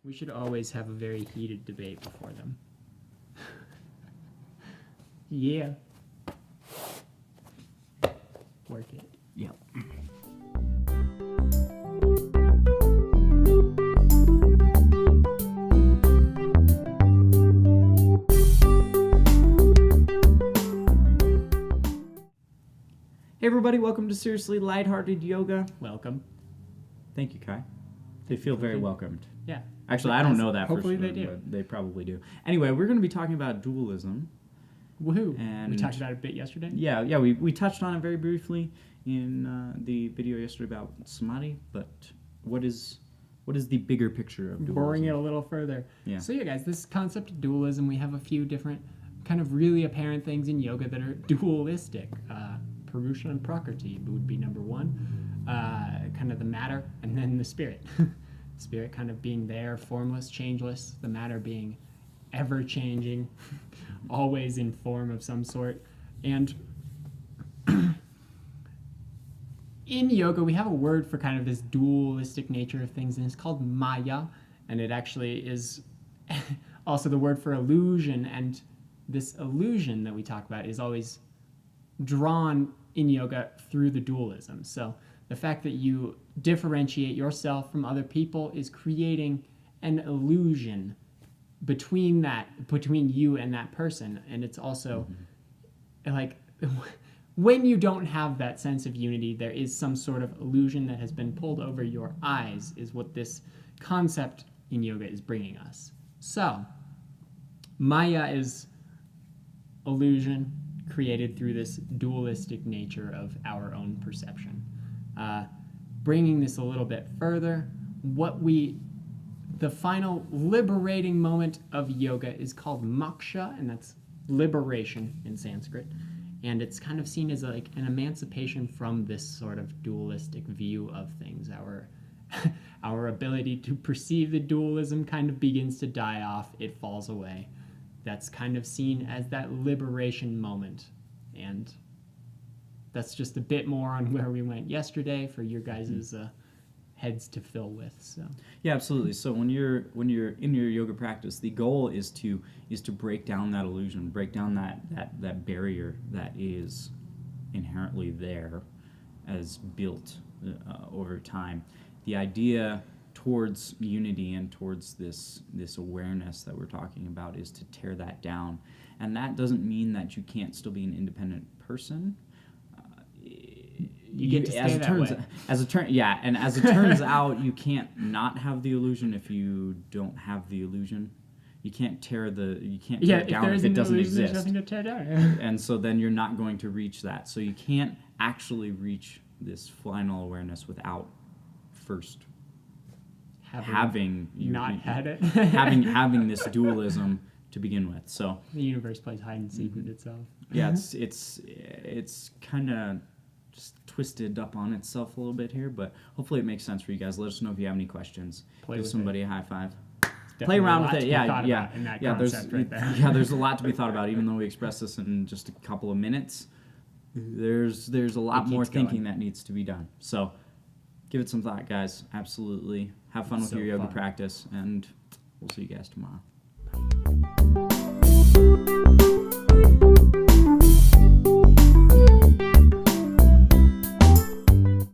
We should always have a very heated debate before them. Yeah. Work it. Yep. Hey everybody, welcome to Seriously Lighthearted Yoga. Welcome. Thank you, Kai. They feel very welcomed. Yeah. Actually, I don't know that Hopefully for sure, they do. but they probably do. Anyway, we're going to be talking about dualism. Woohoo. And we talked about it a bit yesterday. Yeah, we touched on it very briefly in the video yesterday about samadhi, but what is the bigger picture of dualism? Boring it a little further. Yeah. So yeah, guys, this concept of dualism, we have a few different kind of really apparent things in yoga that are dualistic. Purusha and Prakriti would be number one. Kind of the matter, and then the spirit. Spirit kind of being there, formless, changeless. The matter being ever-changing, always in form of some sort. And in yoga, we have a word for kind of this dualistic nature of things, and it's called Maya, and it actually is also the word for illusion, and this illusion that we talk about is always drawn in yoga through the dualism. So the fact that you differentiate yourself from other people is creating an illusion between you and that person. And it's also like when you don't have that sense of unity, there is some sort of illusion that has been pulled over your eyes, is what this concept in yoga is bringing us. So Maya is illusion created through this dualistic nature of our own perception. Bringing this a little bit further, the final liberating moment of yoga is called moksha, and that's liberation in Sanskrit. And it's kind of seen as like an emancipation from this sort of dualistic view of things. Our ability to perceive the dualism kind of begins to die off. It falls away. That's kind of seen as that liberation moment. And that's just a bit more on where we went yesterday for your guys' heads to fill with. So yeah, absolutely. So when you're in your yoga practice, the goal is to break down that illusion, break down that barrier that is inherently there as built over time. The idea towards unity and towards this awareness that we're talking about is to tear that down. And that doesn't mean that you can't still be an independent person. You get to stay that way. As it turns out, you can't not have the illusion if you don't have the illusion. You can't tear it down if it doesn't exist. There's nothing to tear down. And so then you're not going to reach that. So you can't actually reach this final awareness without first having this dualism to begin with. So the universe plays hide and seek with itself. Yeah, it's kind of just twisted up on itself a little bit here, but hopefully it makes sense for you guys. Let us know if you have any questions. Give somebody a high five. Play around with it. There's a lot to be thought about. Even though we expressed this in just a couple of minutes, there's a lot more thinking that needs to be done. So give it some thought, guys. Absolutely. Have fun with your yoga practice, and we'll see you guys tomorrow.